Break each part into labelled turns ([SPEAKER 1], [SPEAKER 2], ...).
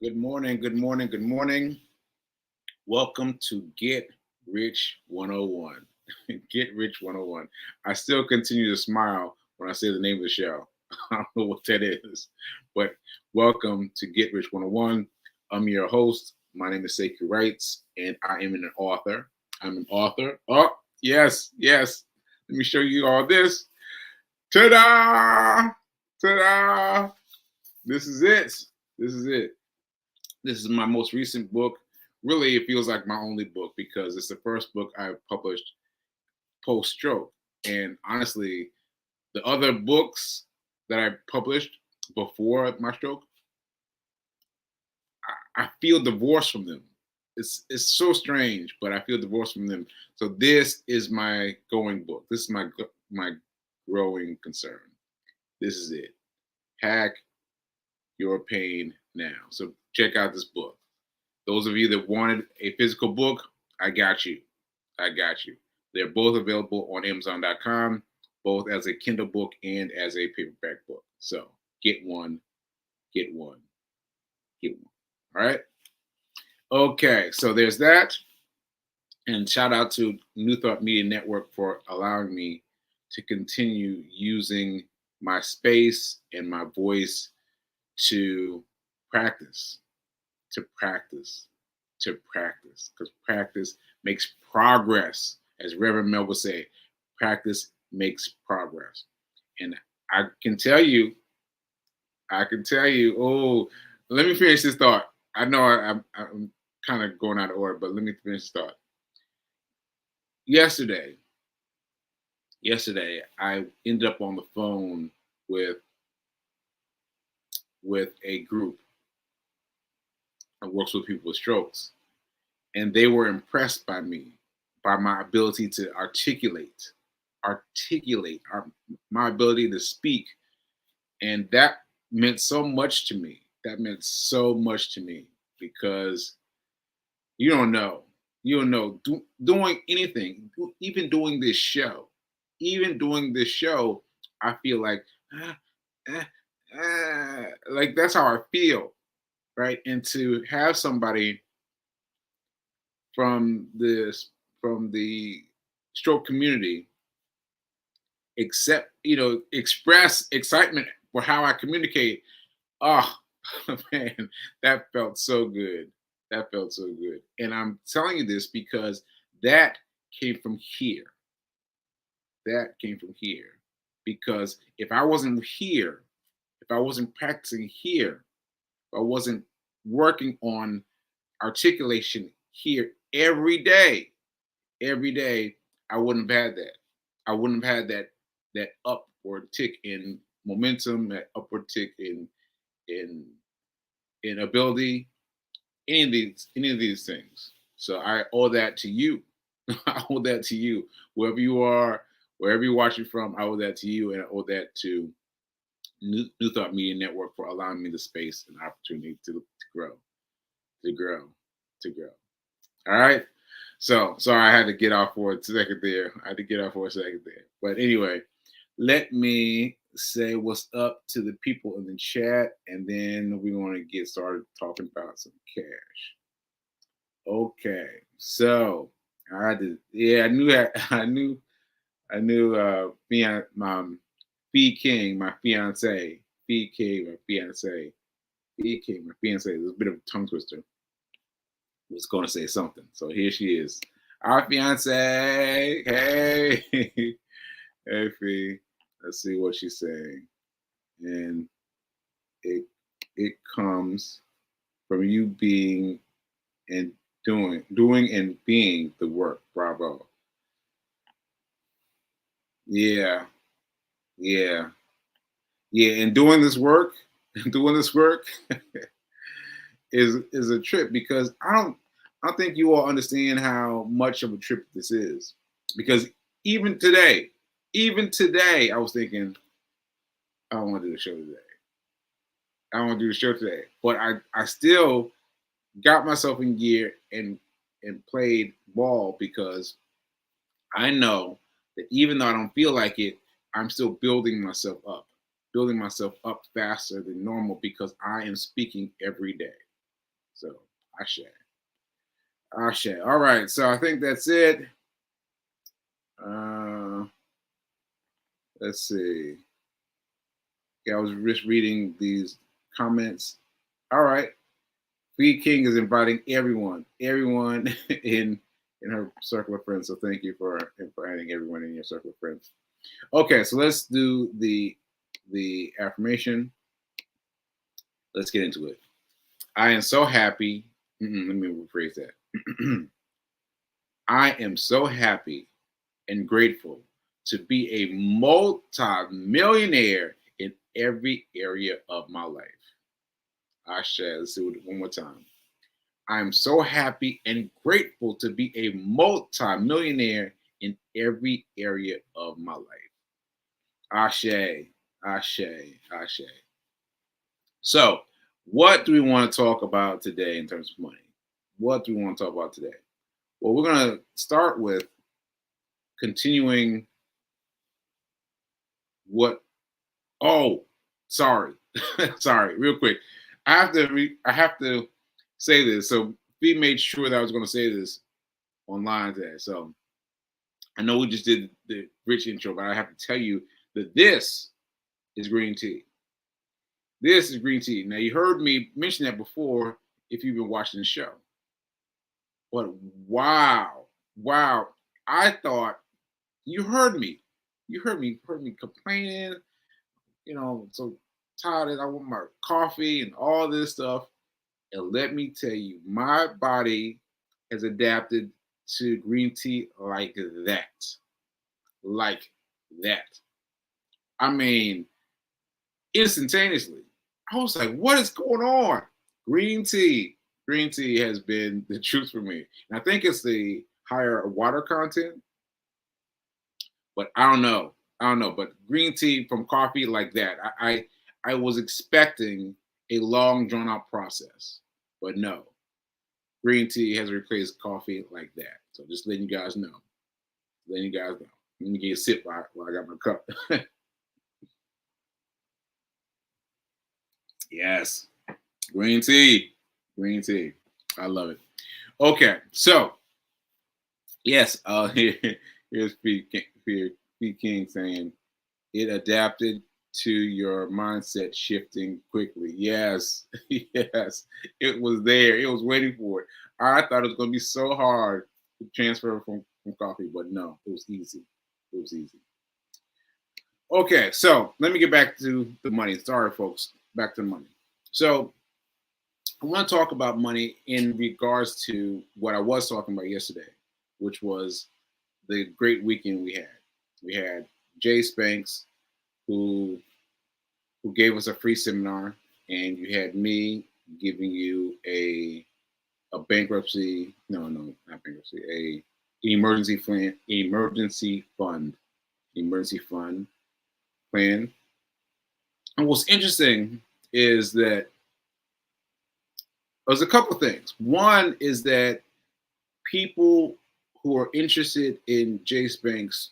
[SPEAKER 1] Good morning, good morning, good morning. Welcome to Get Rich 101. Get Rich 101. I still continue to smile when I say the name of the show. I don't know what that is, but welcome to Get Rich 101. I'm your host. My name is Sekou Wrights, and I am an author. I'm an author. Oh, yes, yes. Let me show you all this. Ta da! Ta da! This is it. This is it. This is my most recent book. Really, it feels like my only book because it's the first book I've published post stroke. And honestly, the other books that I published before my stroke, I feel divorced from them. It's so strange, but I feel divorced from them. So this is my going book. This is my growing concern. This is it. Hack your pain now. So check out this book. Those of you that wanted a physical book, I got you. I got you. They're both available on Amazon.com, both as a Kindle book and as a paperback book. So get one, get one, get one. All right. Okay. So there's that. And shout out to New Thought Media Network for allowing me to continue using my space and my voice to practice, to practice, to practice, because practice makes progress. As Reverend Mel would say, practice makes progress. And I can tell you, oh, let me finish this thought. I know I'm kind of going out of order, but let me finish this thought. Yesterday, I ended up on the phone with a group that works with people with strokes, and they were impressed by me, by my ability to articulate my ability to speak, and that meant so much to me. That meant so much to me because you don't know, doing anything, even doing this show, I feel like ah, ah, like that's how I feel, right? And to have somebody from this from the stroke community express excitement for how I communicate. Oh man, that felt so good. That felt so good. And I'm telling you this because that came from here. That came from here. Because if I wasn't here, if I wasn't practicing here, if I wasn't working on articulation here every day, I wouldn't have had that. I wouldn't have had that upward tick in momentum, that upward tick in in ability, any of these things. So I owe that to you. I owe that to you. Wherever you are, wherever you're watching from, I owe that to you, and I owe that to New Thought Media Network for allowing me the space and opportunity to grow, to grow, to grow. All right. So sorry I had to get off for a second there. I had to get off for a second there. But anyway, let me say what's up to the people in the chat, and then we're going to get started talking about some cash. Okay. So I had to, yeah, I knew that I knew Fee King, my fiance. Fee King, my fiance. Fee King, my fiance. There's a bit of a tongue twister. Was going to say something. So here she is. Our fiance. Hey. Hey, Fee. Let's see what she's saying. And it comes from you being and doing and being the work. Bravo. Yeah. Yeah. Yeah. And doing this work, doing this work is a trip because I don't think you all understand how much of a trip this is. Because even today, I was thinking, I don't want to do the show today. I don't want to do the show today. But I still got myself in gear and played ball because I know that even though I don't feel like it, I'm still building myself up faster than normal because I am speaking every day. So I share. I share. All right. So I think that's it. Uh, let's see. Yeah, I was just reading these comments. All right. Fee King is inviting everyone in her circle of friends. So thank you for inviting everyone in your circle of friends. Okay, so let's do the affirmation. Let's get into it. I am so happy. Let me rephrase that. I am so happy and grateful to be a multi-millionaire in every area of my life. I share. Let's do it one more time. I am so happy and grateful to be a multi-millionaire in every area of my life. Ashe, Ashe, Ashe. So, what do we want to talk about today in terms of money? What do we want to talk about today? Well, we're going to start with continuing what. Oh, sorry, sorry, real quick. I have to say this. So, we made sure that I was going to say this online today. So, I know we just did the rich intro, but I have to tell you that this is green tea. This is green tea. Now, you heard me mention that before if you've been watching the show. But wow, wow. I thought you heard me. You heard me complaining, so tired. I want my coffee and all this stuff. And let me tell you, my body has adapted to green tea like that. Like that. I mean, instantaneously. I was like, what is going on? Green tea. Green tea has been the truth for me. And I think it's the higher water content, but I don't know. I don't know. But green tea from coffee like that, I was expecting a long drawn out process, but no. Green tea has replaced coffee like that. So just letting you guys know. Letting you guys know. Let me get a sip while I got my cup. Yes. Green tea. Green tea. I love it. Okay, so yes, here's P King saying it adapted to your mindset shifting quickly. Yes, yes, it was there. It was waiting for it. I thought it was going to be so hard to transfer from coffee, but no, it was easy. It was easy. Okay, so let me get back to the money. Sorry, folks. Back to the money. So I want to talk about money in regards to what I was talking about yesterday, which was the great weekend we had. We had Jay Spanks, who gave us a free seminar, and you had me giving you a bankruptcy, no, not bankruptcy, emergency fund plan. And what's interesting is that there's a couple of things. One is that people who are interested in Jay Spanks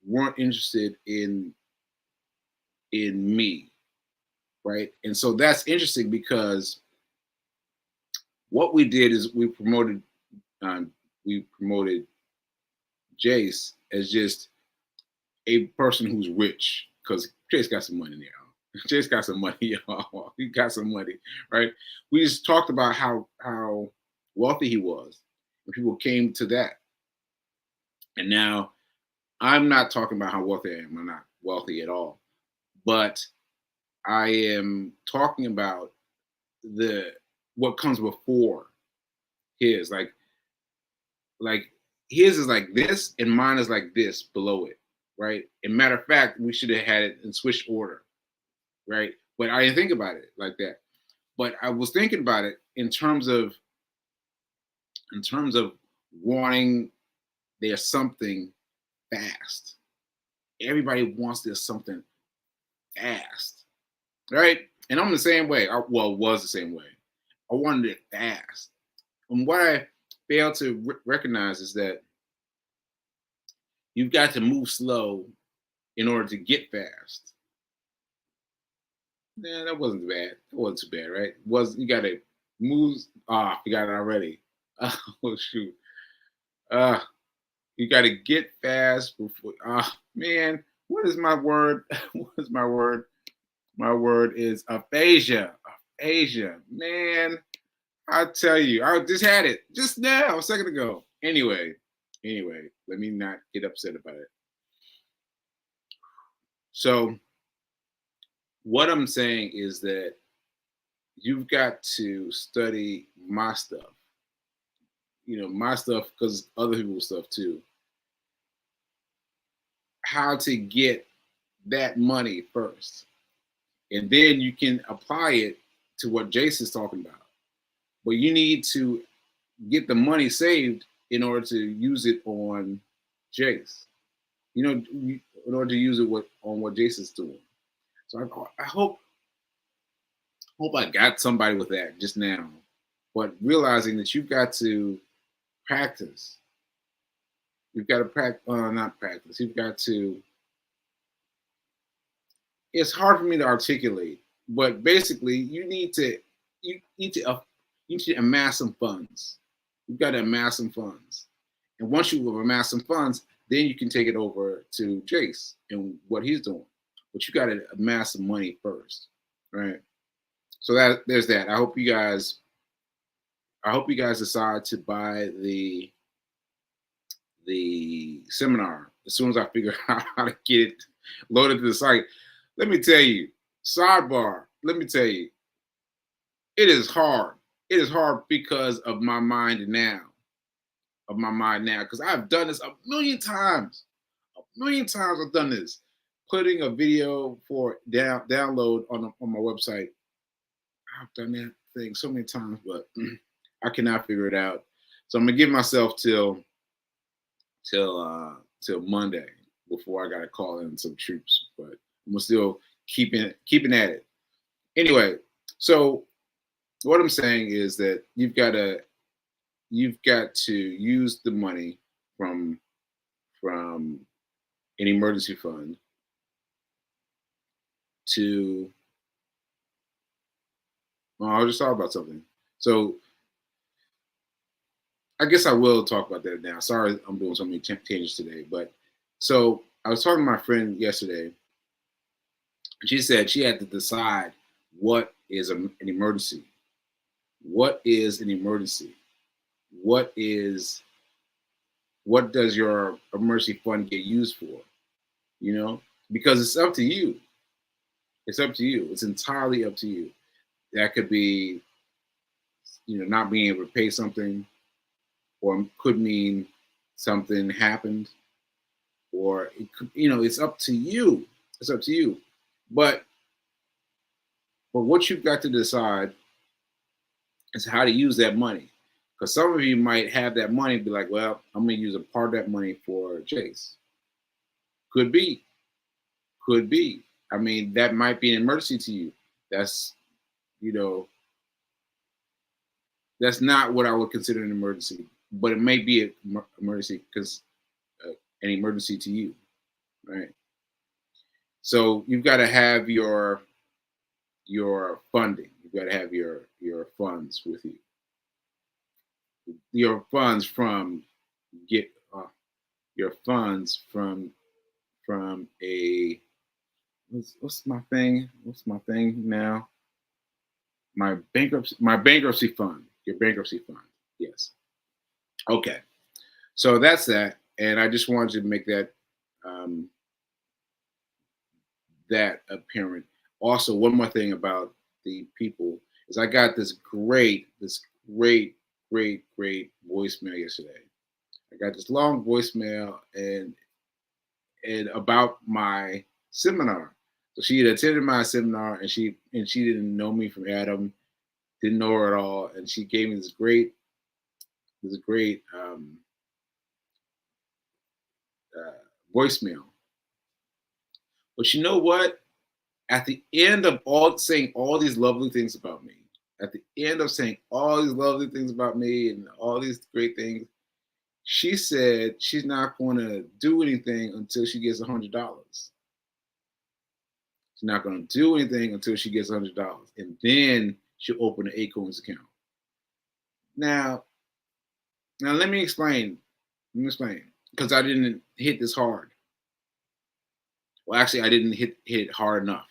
[SPEAKER 1] weren't interested in me, right? And so that's interesting because what we did is we promoted Jace as just a person who's rich because Jace got some money there. Jace got some money, y'all. He got some money, right? We just talked about how wealthy he was, and people came to that. And now I'm not talking about how wealthy I am. I'm not wealthy at all, but I am talking about the what comes before his. Like his is like this, and mine is like this below it, right? And matter of fact, we should have had it in switch order, right? But I didn't think about it like that. But I was thinking about it in terms of wanting there's something fast. Everybody wants there's something fast, right? And I'm the same way. Was the same way. I wanted it fast. And what I failed to recognize is that you've got to move slow in order to get fast. Yeah, that wasn't bad. That wasn't too bad, right? You got to moves. I forgot it already. Oh shoot. Uh, you got to get fast before. Man, what is my word? What is my word? My word is aphasia. Aphasia, man. I tell you, I just had it just now, a second ago. Anyway, let me not get upset about it. So, what I'm saying is that you've got to study my stuff, my stuff because other people's stuff too. How to get that money first, and then you can apply it to what Jason's talking about. But you need to get the money saved in order to use it on Jace. In order to use it on what Jason's doing. So I hope I got somebody with that just now. But realizing that you've got to practice. You've got to practice, not practice. You've got to. It's hard for me to articulate, but basically, you need to amass some funds. You've got to amass some funds, and once you have amassed some funds, then you can take it over to Jace and what he's doing. But you got to amass some money first, right? So there's that. I hope you guys decide to buy the seminar as soon as I figure out how to get it loaded to the site. Let me tell you, sidebar, let me tell you, it is hard. It is hard because of my mind now. Because I've done this a million times. A million times I've done this. Putting a video for download on my website. I've done that thing so many times, but I cannot figure it out. So I'm gonna give myself till Monday before I gotta call in some troops. But I'm still keeping at it. Anyway, so what I'm saying is that you've got to use the money from an emergency fund to. Well, I'll just talk about something. So I guess I will talk about that now. Sorry, I'm doing so many changes today, but so I was talking to my friend yesterday. She said she had to decide what is an emergency. What is an emergency? What does your emergency fund get used for? Because it's up to you. It's up to you. It's entirely up to you. That could be, not being able to pay something, or could mean something happened, or it could, it's up to you. It's up to you. But what you've got to decide is how to use that money. Because some of you might have that money and be like, well, I'm going to use a part of that money for Chase. Could be. I mean, that might be an emergency to you. That's, that's not what I would consider an emergency, but it may be an emergency because an emergency to you, right? So you've got to have your funding. You've got to have your funds with you. Your funds from your funds from a what's my thing? What's my thing now? My bankruptcy fund. Your bankruptcy fund. Yes. Okay. So that's that, and I just wanted to make that that apparent. Also, one more thing about the people is I got this great voicemail yesterday. I got this long voicemail and about my seminar. So she had attended my seminar and she didn't know me from Adam, didn't know her at all, and she gave me this great voicemail. But you know what? At the end of all saying all these lovely things about me, at the end of saying all these lovely things about me and all these great things, she said she's not going to do anything until she gets $100. She's not going to do anything until she gets $100, and then she'll open an Acorns account. Now, now let me explain. Let me explain because I didn't hit this hard. Well, actually, I didn't hit it hard enough.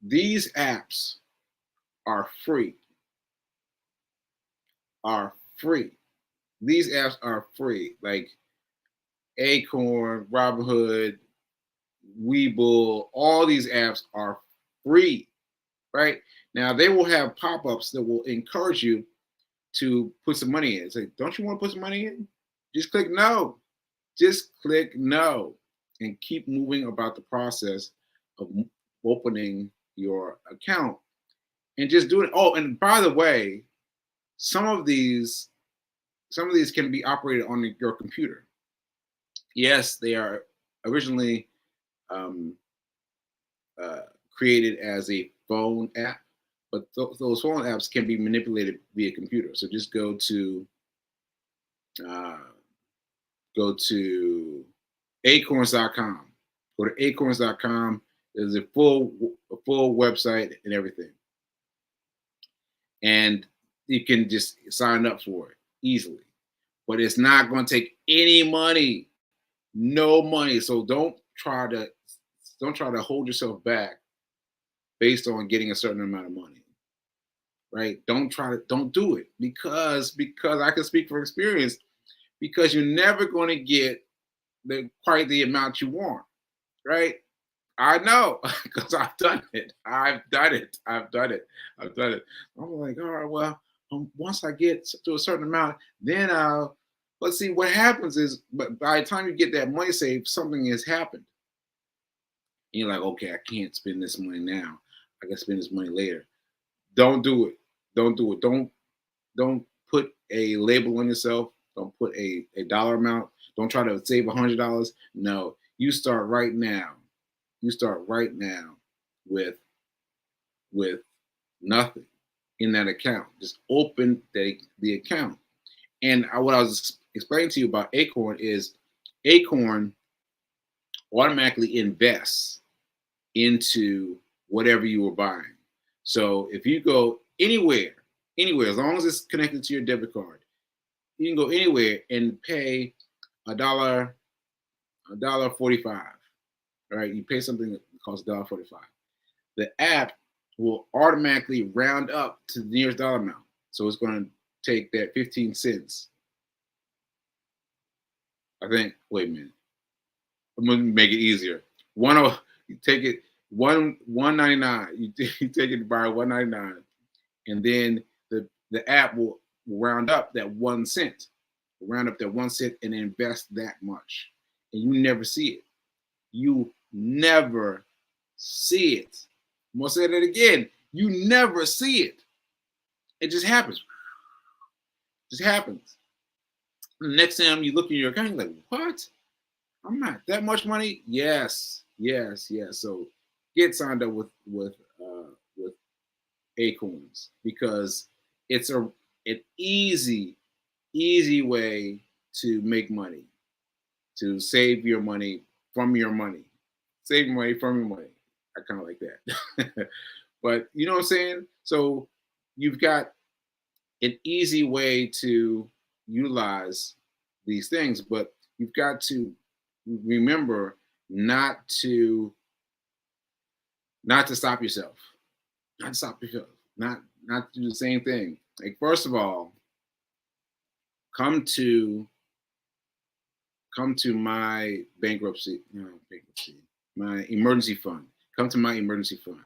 [SPEAKER 1] These apps are free. Are free. These apps are free. Like Acorn, Robinhood, Webull, all these apps are free, right? Now they will have pop-ups that will encourage you to put some money in. It's like, don't you want to put some money in? Just click no. Just click no and keep moving about the process of opening your account and just do it. Oh, and by the way, some of these can be operated on your computer. Yes, they are originally um, uh, created as a phone app, but those phone apps can be manipulated via computer. So just uh, go to acorns.com. Go to acorns.com. There's a full website and everything, and you can just sign up for it easily. But it's not going to take any money, no money. So don't try to hold yourself back based on getting a certain amount of money, right? Don't do it because I can speak from experience because you're never going to get quite the amount you want, right? I know because I've done it. I've done it. I've done it. I've done it. I'm like, all right, well, once I get to a certain amount, then I'll. Let's see what happens is, but by the time you get that money saved, something has happened. And you're like, okay, I can't spend this money now. I can spend this money later. Don't do it. Don't do it. Don't put a label on yourself. Don't put a dollar amount. Don't try to save $100. No, you start right now. You start right now with with nothing in that account. Just open the account. And what I was explaining to you about Acorn is Acorn automatically invests into whatever you were buying. So if you go anywhere, as long as it's connected to your debit card, you can go anywhere and pay a dollar 45. All right, you pay something that costs $1.45. The app will automatically round up to the nearest dollar amount. So it's going to take that 15 cents. I think. Wait a minute. I'm gonna make it easier. You take it 1.99. You take it by 1.99, and then the app will round up that 1 cent, round up that 1 cent, and invest that much, and you never see it. You never see it. I'm gonna say that again. You never see it. It just happens. It just happens. The next time you look in your account, you're like, what? I'm not that much money. Yes, yes, yes. So get signed up with Acorns because it's an easy way to make money, to save your money from your money, save money from your money. I kind of like that, but you know what I'm saying. So you've got an easy way to utilize these things, but you've got to remember not to stop yourself, not to stop yourself, not to do the same thing. Like first of all, come to my my emergency fund. Come to my emergency fund,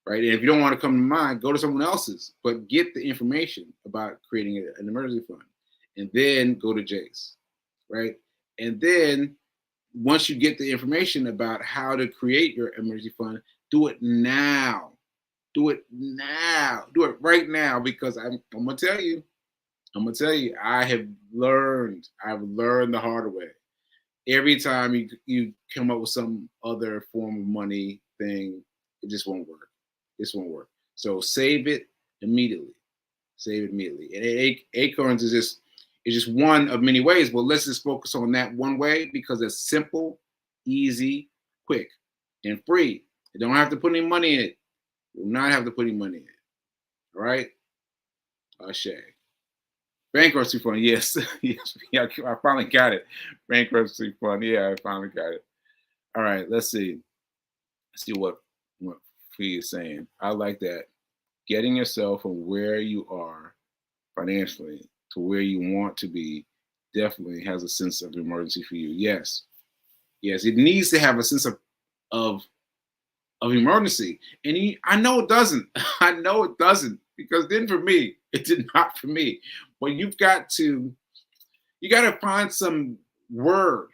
[SPEAKER 1] right? And if you don't want to come to mine, go to someone else's, but get the information about creating an emergency fund, and then go to Jace, right? And then once you get the information about how to create your emergency fund, do it now. Do it now. Do it right now because I'm gonna tell you. I'm gonna tell you. I've learned the hard way. Every time you come up with some other form of money thing, it just won't work. This won't work. So save it immediately. Save it immediately. And Acorns is just one of many ways. But let's just focus on that one way because it's simple, easy, quick, and free. You don't have to put any money in it. You do not have to put any money in it. All right. Shay. Bankruptcy fund, yes. Yes, yeah, I finally got it. Bankruptcy fund, yeah, I finally got it. All right, let's see. Let's see what Fee is saying. I like that. Getting yourself from where you are financially to where you want to be definitely has a sense of emergency for you. Yes, yes, it needs to have a sense of of emergency, and I know it doesn't. I know it doesn't because then for me, it did not for me. But you got to find some word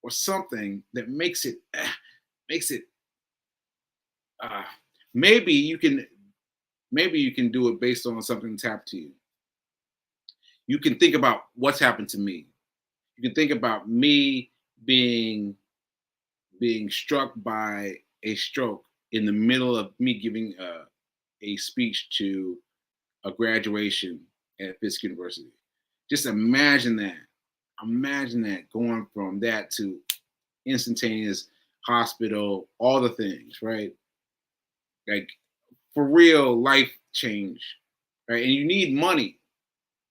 [SPEAKER 1] or something that makes it. Uh, maybe you can maybe you can do it based on something that's happened to you. You can think about what's happened to me. You can think about me being struck by a stroke in the middle of me giving a speech to a graduation at Fisk University. Just imagine that. Imagine that going from that to instantaneous hospital, all the things, right? Like for real life change, right? And you need money.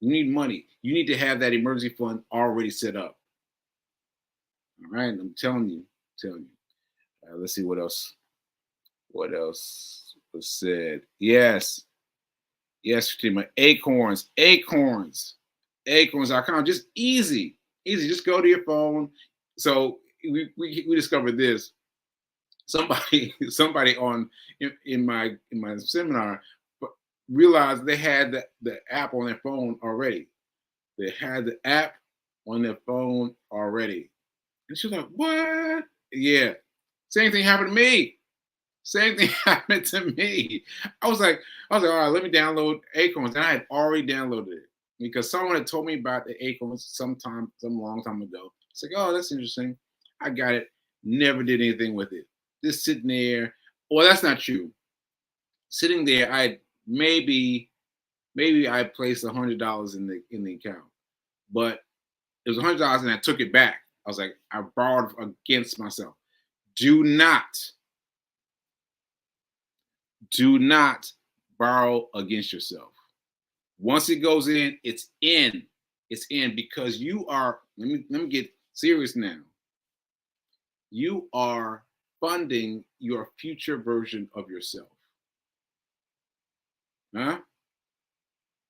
[SPEAKER 1] You need money. You need to have that emergency fund already set up. All right, I'm telling you, telling you. Let's see what else. What else was said? Yes, yes, Fatima. Acorns, acorns, acorns.com. Just easy, easy. Just go to your phone. So we discovered this. Somebody on in my seminar realized they had the app on their phone already. They had the app on their phone already. And she was like, what? Yeah. Same thing happened to me. Same thing happened to me. I was like, all right, let me download Acorns. And I had already downloaded it because someone had told me about the Acorns some long time ago. It's like, oh, that's interesting. I got it. Never did anything with it. Just sitting there. Well, that's not true. Sitting there, maybe I placed $100 in the account, but it was $100 and I took it back. I was like, I borrowed against myself. Do not borrow against yourself. Once it goes in, it's in. It's in because you are, let me get serious now. You are funding your future version of yourself. Huh?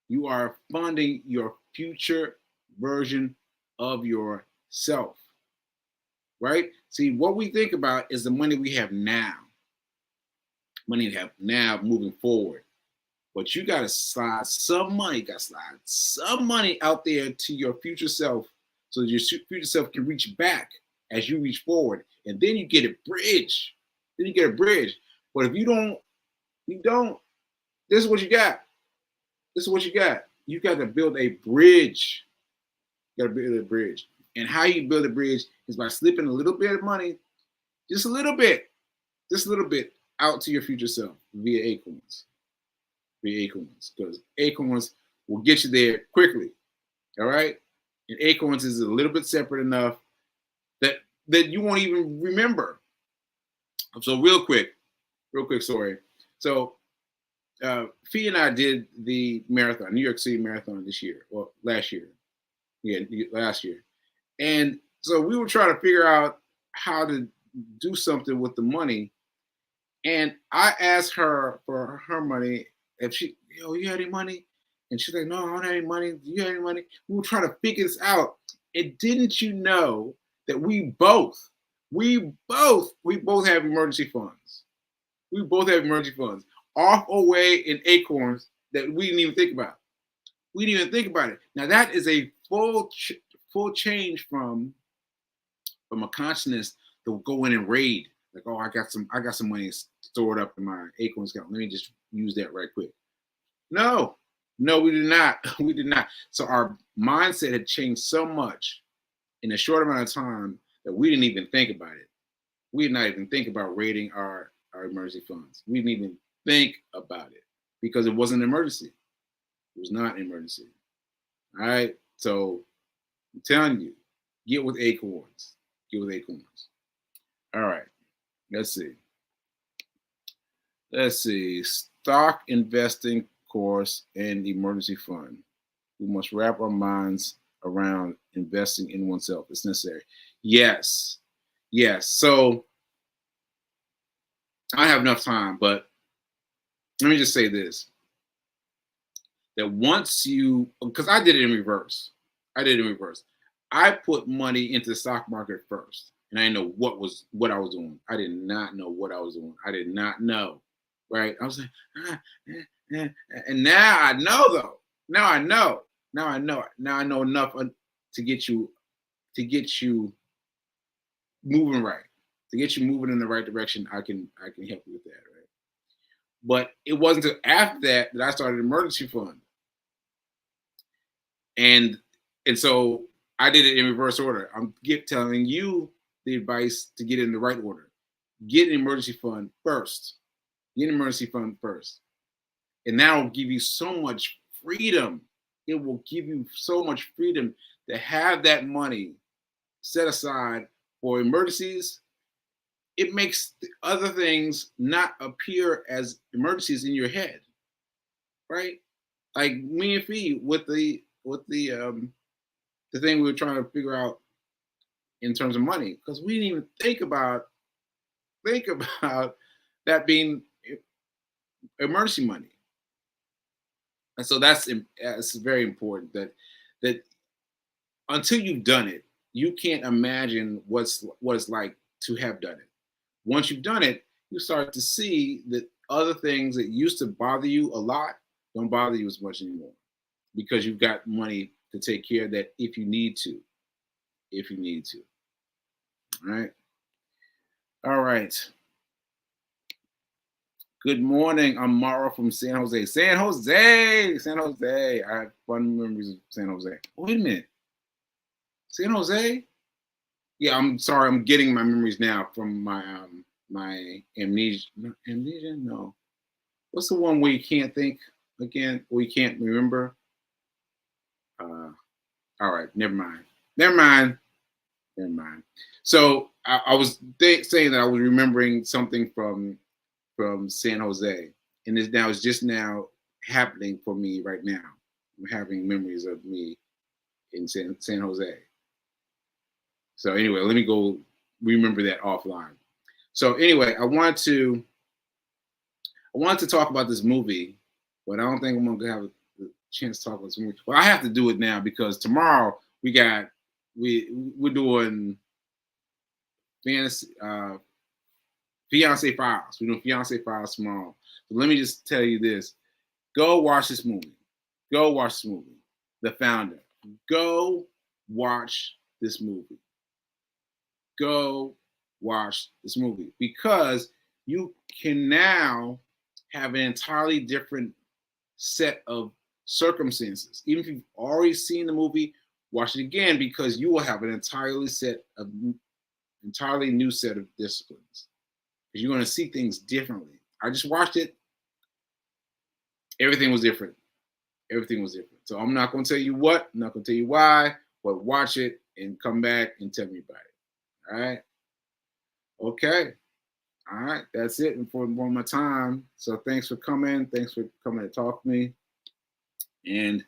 [SPEAKER 1] You are funding your future version of yourself. Right? See, what we think about is the money we have now. Money we have now moving forward. But you got to slide some money, out there to your future self so that your future self can reach back as you reach forward. And then you get a bridge. Then you get a bridge. But if you don't, this is what you got. This is what you got. You got to build a bridge. You got to build a bridge. And how you build a bridge is by slipping a little bit of money, just a little bit, out to your future self via Acorns. Acorns, because Acorns will get you there quickly. All right, and Acorns is a little bit separate enough that you won't even remember. So real quick story. So Fee and I did the marathon, New York City Marathon this year, or last year. Yeah, last year. And so we were trying to figure out how to do something with the money. And I asked her for her money if she, you had any money? And she's like, no, I don't have any money. Do you have any money? We were trying to figure this out. And didn't you know that we both have emergency funds. We both have emergency funds off away in Acorns that we didn't even think about. We didn't even think about it. Now that is a full change from a consciousness to go in and raid. Like, oh, I got some money stored up in my Acorns account. Let me just use that right quick. No, we did not. We did not. So our mindset had changed so much in a short amount of time that we didn't even think about it. We did not even think about raiding our emergency funds. We didn't even think about it because it wasn't an emergency. It was not an emergency. All right. So I'm telling you, get with Acorns. Get with Acorns. All right. Let's see. Stock investing course, and emergency fund. We must wrap our minds around investing in oneself. It's necessary. Yes. Yes. So I have enough time, but let me just say this, that once you, because I did it in reverse. I put money into the stock market first, and I didn't know what I was doing. I did not know what I was doing. I did not know, right? I was like, and now I know though. Now I know. Now I know. Now I know enough to get you moving right, to get you moving in the right direction. I can help you with that, right? But it wasn't until after that I started an emergency fund, and so I did it in reverse order. I'm telling you the advice to get in the right order. Get an emergency fund first. Get an emergency fund first, and that will give you so much freedom. It will give you so much freedom to have that money set aside for emergencies. It makes the other things not appear as emergencies in your head, right? Like me and Fee with the thing we were trying to figure out in terms of money, because we didn't even think about that being emergency money. And so that's very important, that until you've done it, you can't imagine what it's like to have done it. Once you've done it, you start to see that other things that used to bother you a lot don't bother you as much anymore, because you've got money to take care of that if you need to. All right. All right. Good morning. I'm Mara from San Jose. San Jose. I have fun memories of San Jose. Wait a minute. San Jose? Yeah, I'm sorry. I'm getting my memories now from my amnesia. Amnesia? No. What's the one where you can't think again? Or you can't remember? All right. Never mind. So I was saying that I was remembering something from San Jose, and it's just now happening for me right now. I'm having memories of me in San Jose. So anyway, let me go remember that offline. So anyway, I wanted to talk about this movie, but I don't think I'm gonna have a chance to talk about this movie. Well, I have to do it now because tomorrow we're doing fantasy Fiance Files. We're doing Fiance Files tomorrow. So let me just tell you this. Go watch this movie. The Founder. Go watch this movie. Because you can now have an entirely different set of circumstances. Even if you've already seen the movie, watch it again, because you will have an entirely new set of disciplines. Because you're going to see things differently. I just watched it. Everything was different. So I'm not going to tell you what, I'm not going to tell you why, but watch it and come back and tell me about it. All right? Okay. All right. That's it for my time. So thanks for coming. Thanks for coming to talk to me. And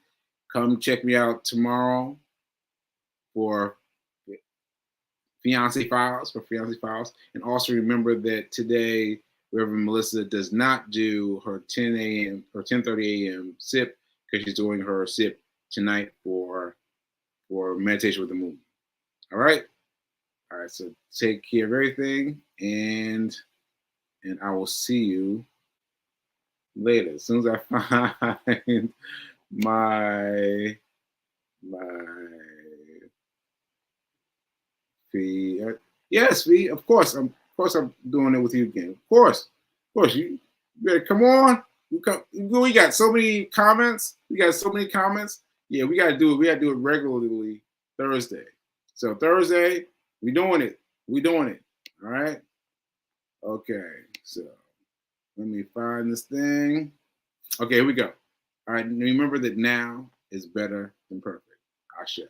[SPEAKER 1] come check me out tomorrow for Fiance Files. And also remember that today, Reverend Melissa does not do her 10 a.m. or 10:30 a.m. sip, because she's doing her sip tonight for meditation with the moon. All right. So take care of everything, and I will see you later. As soon as I find my fee. Yes, fee. Of course, I'm doing it with you again. Of course, you better come on. We got so many comments. Yeah, we gotta do it. Regularly Thursday. So Thursday, we doing it. All right. Okay. So let me find this thing. Okay, here we go. All right. Remember that now is better than perfect. Ashe.